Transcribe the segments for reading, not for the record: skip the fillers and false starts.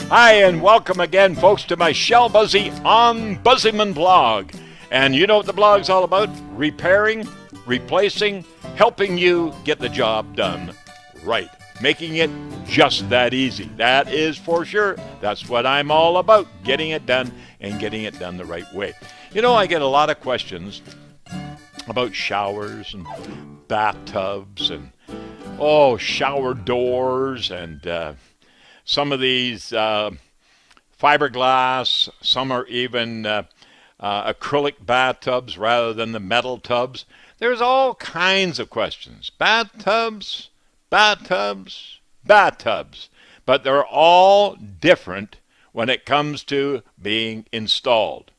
Hi, and welcome again, folks, to my Shell Busey OmBuseyMan blog. And you know what the blog's all about? Repairing, replacing, helping you get the job done right. Making it just that easy. That is for sure. That's what I'm all about, getting it done and getting it done the right way. You know, I get a lot of questions about showers and bathtubs and, shower doors and some of these fiberglass, some are even acrylic bathtubs rather than the metal tubs. There's all kinds of questions. Bathtubs, bathtubs, bathtubs. But they're all different when it comes to being installed.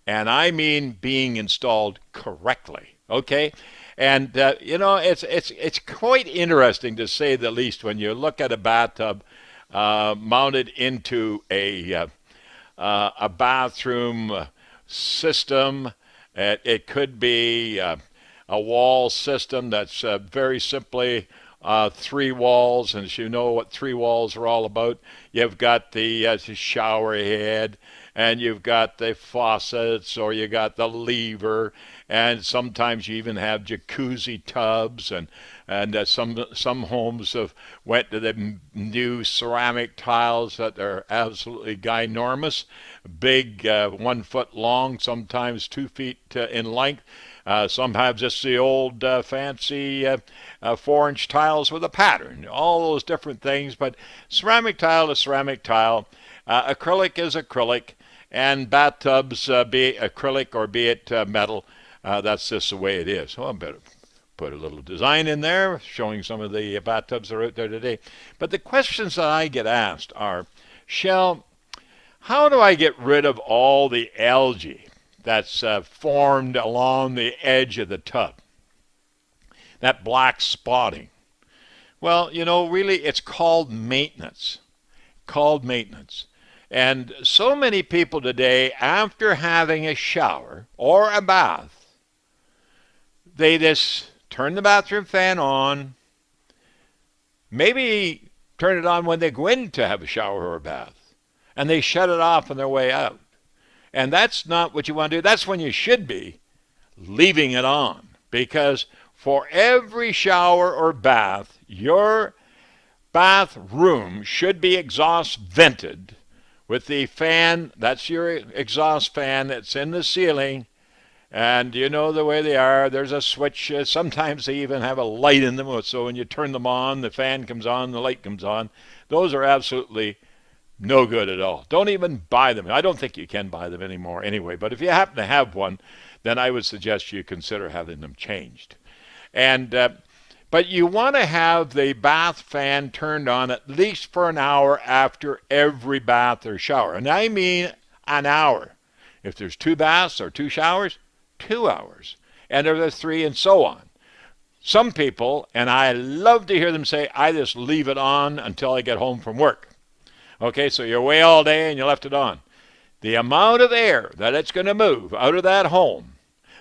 And I mean being installed correctly, okay? And, it's quite interesting to say the least when you look at a bathtub mounted into a bathroom system. It could be a wall system that's very simply three walls, and as you know what three walls are all about, you've got the shower head, and you've got the faucets, or you got the lever, and sometimes you even have jacuzzi tubs, and some homes have went to the new ceramic tiles that are absolutely ginormous, big, 1 foot long, sometimes 2 feet in length. Some have just the old fancy 4-inch tiles with a pattern, all those different things. But ceramic tile is ceramic tile, acrylic is acrylic, and bathtubs, be it acrylic or be it metal, that's just the way it is. So I better put a little design in there showing some of the bathtubs that are out there today. But the questions that I get asked are, Shell, how do I get rid of all the algae that's formed along the edge of the tub? That black spotting. Well, really it's called maintenance. And so many people today, after having a shower or a bath, they just turn the bathroom fan on, maybe turn it on when they go in to have a shower or a bath, and they shut it off on their way out. And that's not what you want to do. That's when you should be leaving it on, because for every shower or bath, your bathroom should be exhaust vented with the fan. That's your exhaust fan that's in the ceiling. And you know the way they are. There's a switch. Sometimes they even have a light in them. So when you turn them on, the fan comes on, the light comes on. Those are absolutely no good at all. Don't even buy them. I don't think you can buy them anymore anyway. But if you happen to have one, then I would suggest you consider having them changed. And but you want to have the bath fan turned on at least for an hour after every bath or shower. And I mean an hour. If there's 2 baths or 2 showers, 2 hours. And if there's 3, and so on. Some people, and I love to hear them say, I just leave it on until I get home from work. Okay, so you're away all day and you left it on. The amount of air that it's going to move out of that home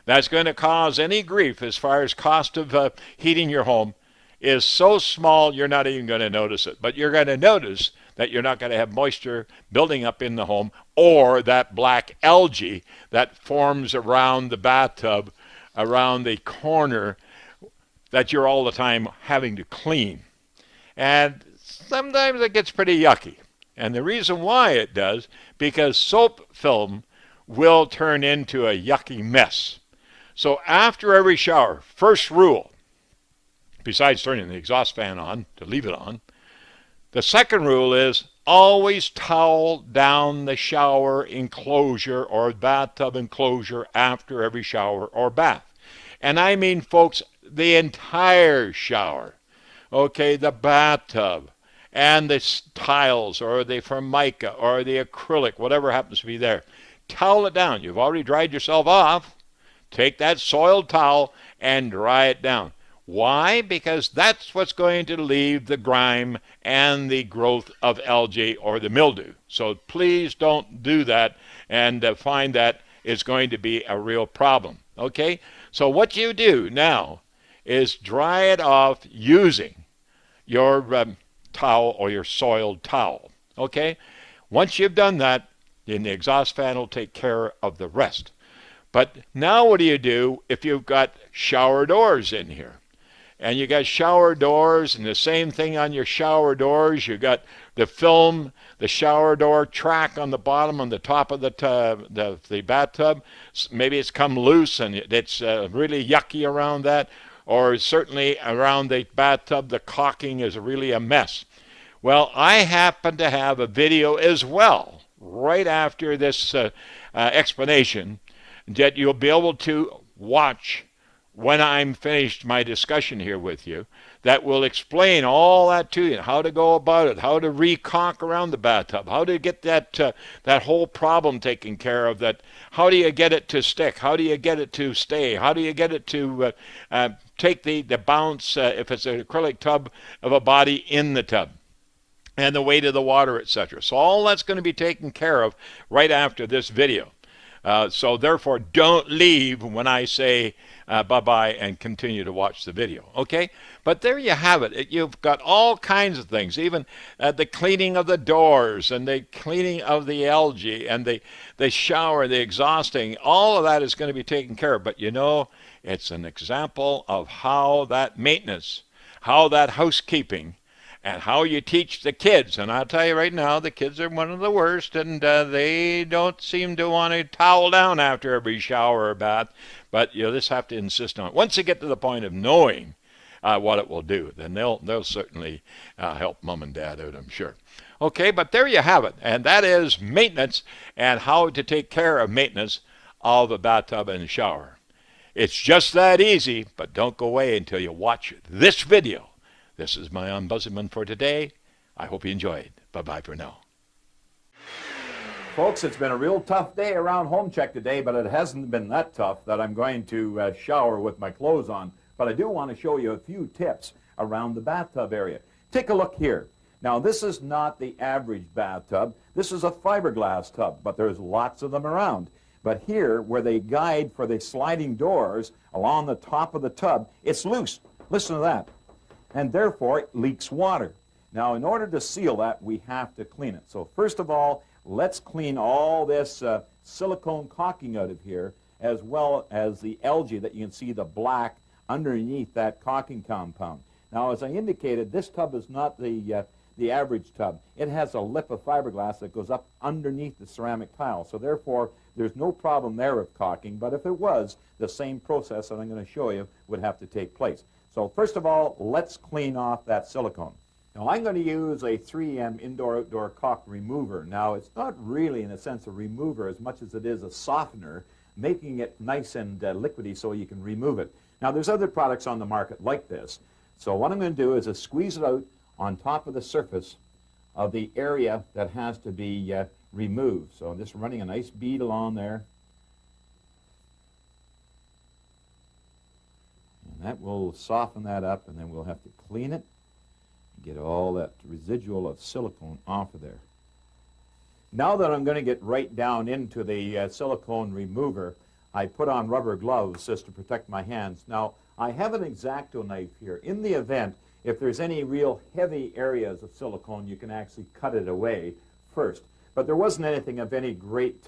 that's going to cause any grief as far as cost of heating your home is so small you're not even going to notice it. But you're going to notice that you're not going to have moisture building up in the home, or that black algae that forms around the bathtub, around the corner, that you're all the time having to clean. And sometimes it gets pretty yucky. And the reason why it does, because soap film will turn into a yucky mess. So after every shower, first rule, besides turning the exhaust fan on to leave it on, the second rule is always towel down the shower enclosure or bathtub enclosure after every shower or bath. And I mean, folks, the entire shower. Okay, the bathtub and the tiles or the formica or the acrylic, whatever happens to be there. Towel it down. You've already dried yourself off. Take that soiled towel and dry it down. Why? Because that's what's going to leave the grime and the growth of algae or the mildew. So please don't do that and find that it's going to be a real problem. Okay? So what you do now is dry it off using your towel or your soiled towel. Okay? Once you've done that, then the exhaust fan will take care of the rest. But now what do you do if you've got shower doors in here? And you got shower doors, and the same thing on your shower doors. You got the film, the shower door track on the bottom, on the top of the bathtub. Maybe it's come loose and it's really yucky around that, or certainly around the bathtub, the caulking is really a mess. Well, I happen to have a video as well, right after this explanation, that you'll be able to watch when I'm finished my discussion here with you, that will explain all that to you, how to go about it, how to re-caulk around the bathtub, how to get that whole problem taken care of, that how do you get it to stick, how do you get it to stay, how do you get it to take the bounce, if it's an acrylic tub, of a body in the tub, and the weight of the water, etc. So all that's going to be taken care of right after this video. So therefore, don't leave when I say bye-bye and continue to watch the video, okay? But there you have it. You've got all kinds of things, even the cleaning of the doors and the cleaning of the algae and the shower, the exhausting. All of that is going to be taken care of. But you know, it's an example of how that maintenance, how that housekeeping, and how you teach the kids. And I'll tell you right now, the kids are one of the worst, and they don't seem to want to towel down after every shower or bath. But you just have to insist on it. Once they get to the point of knowing what it will do, then they'll certainly help mom and dad out, I'm sure. Okay, but there you have it. And that is maintenance and how to take care of maintenance of a bathtub and a shower. It's just that easy, but don't go away until you watch this video. This is my OmBuseyMan for today. I hope you enjoyed. Bye-bye for now. Folks, it's been a real tough day around home check today, but it hasn't been that tough that I'm going to shower with my clothes on. But I do want to show you a few tips around the bathtub area. Take a look here. Now, this is not the average bathtub. This is a fiberglass tub, but there's lots of them around. But here, where they guide for the sliding doors along the top of the tub, it's loose. Listen to that. And therefore it leaks water. Now, in order to seal that, we have to clean it. So first of all, let's clean all this silicone caulking out of here, as well as the algae that you can see the black underneath that caulking compound. Now, as I indicated, this tub is not the average tub. It has a lip of fiberglass that goes up underneath the ceramic tile. So therefore, there's no problem there of caulking, but if it was, the same process that I'm going to show you would have to take place. So first of all, let's clean off that silicone. Now I'm going to use a 3M indoor-outdoor caulk remover. Now it's not really in a sense a remover as much as it is a softener, making it nice and liquidy so you can remove it. Now there's other products on the market like this. So what I'm going to do is squeeze it out on top of the surface of the area that has to be removed. So I'm just running a nice bead along there. That will soften that up, and then we'll have to clean it and get all that residual of silicone off of there. Now that I'm going to get right down into the silicone remover, I put on rubber gloves just to protect my hands. Now, I have an X-Acto knife here. In the event, if there's any real heavy areas of silicone, you can actually cut it away first. But there wasn't anything of any great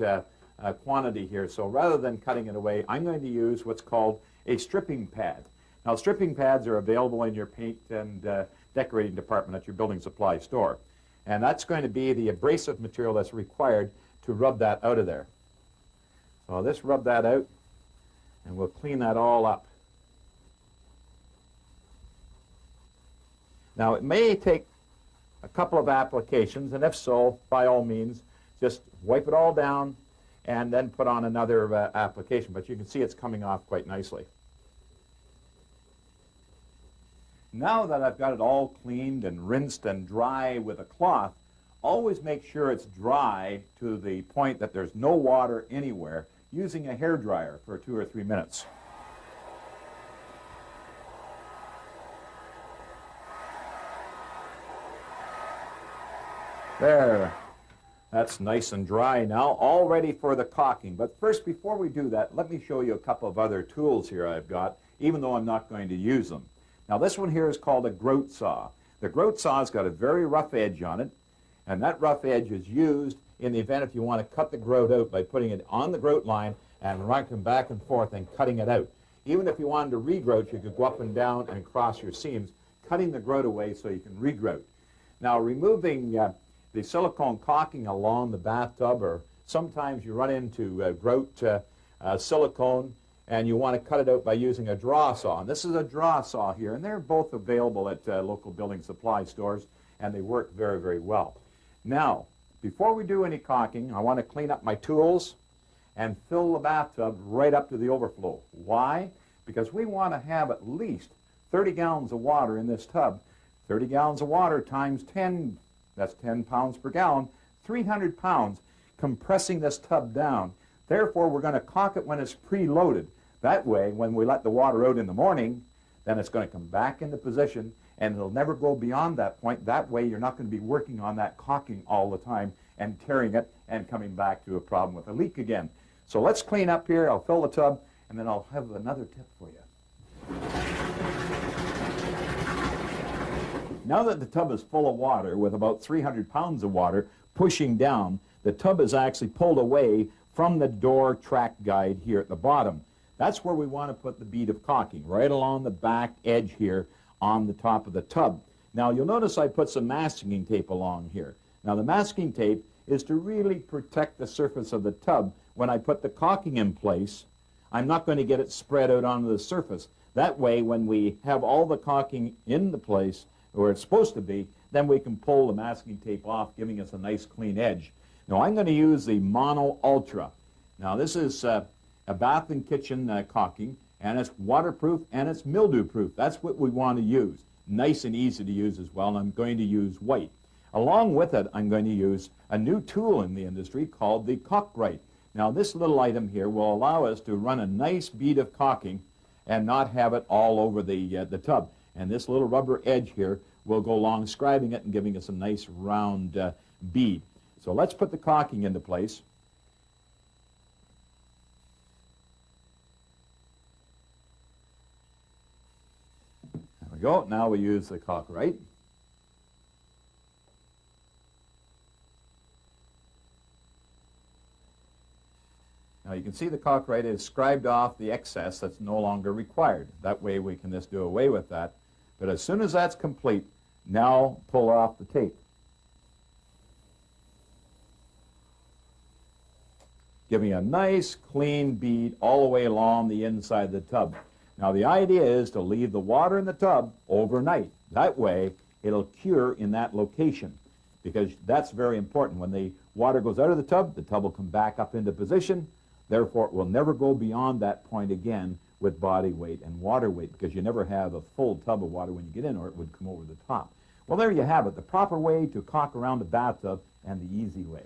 quantity here, so rather than cutting it away, I'm going to use what's called a stripping pad. Now, stripping pads are available in your paint and decorating department at your building supply store. And that's going to be the abrasive material that's required to rub that out of there. So I'll just rub that out, and we'll clean that all up. Now, it may take a couple of applications, and if so, by all means, just wipe it all down and then put on another application. But you can see it's coming off quite nicely. Now that I've got it all cleaned and rinsed and dry with a cloth, always make sure it's dry to the point that there's no water anywhere, using a hair dryer for 2 or 3 minutes. There. That's nice and dry now, all ready for the caulking. But first, before we do that, let me show you a couple of other tools here I've got, even though I'm not going to use them. Now, this one here is called a grout saw. The grout saw's got a very rough edge on it, And that rough edge is used in the event if you want to cut the grout out by putting it on the grout line and rocking back and forth and cutting it out. Even if you wanted to regrout, you could go up and down and cross your seams, cutting the grout away so you can regrout. Now, removing the silicone caulking along the bathtub, or sometimes you run into grout silicone and you want to cut it out by using a draw saw. And this is a draw saw here, and they're both available at local building supply stores, and they work very, very well. Now, before we do any caulking, I want to clean up my tools and fill the bathtub right up to the overflow. Why? Because we want to have at least 30 gallons of water in this tub. 30 gallons of water times 10, that's 10 pounds per gallon, 300 pounds compressing this tub down. Therefore, we're going to caulk it when it's preloaded. That way, when we let the water out in the morning, then it's going to come back into position, and it'll never go beyond that point. That way, you're not going to be working on that caulking all the time and tearing it and coming back to a problem with a leak again. So let's clean up here. I'll fill the tub, and then I'll have another tip for you. Now that the tub is full of water, with about 300 pounds of water pushing down, the tub is actually pulled away from the door track guide here at the bottom. That's where we want to put the bead of caulking, right along the back edge here on the top of the tub. Now, you'll notice I put some masking tape along here. Now, the masking tape is to really protect the surface of the tub. When I put the caulking in place, I'm not going to get it spread out onto the surface. That way, when we have all the caulking in the place where it's supposed to be, then we can pull the masking tape off, giving us a nice clean edge. Now, I'm going to use the Mono Ultra. Now, this is a bath and kitchen caulking, and it's waterproof and it's mildew proof. That's what we want to use. Nice and easy to use as well, and I'm going to use white. Along with it, I'm going to use a new tool in the industry called the Caulk-Right. Now, this little item here will allow us to run a nice bead of caulking and not have it all over the tub. And this little rubber edge here will go along scribing it and giving us a nice round bead. So let's put the caulking into place. There we go. Now we use the Caulk-Right. Now you can see the Caulk-Right is scribed off the excess that's no longer required. That way we can just do away with that. But as soon as that's complete, now pull off the tape. Giving a nice clean bead all the way along the inside of the tub. Now the idea is to leave the water in the tub overnight. That way it'll cure in that location, because that's very important. When the water goes out of the tub will come back up into position. Therefore, it will never go beyond that point again with body weight and water weight, because you never have a full tub of water when you get in, or it would come over the top. Well, there you have it, the proper way to caulk around a bathtub and the easy way.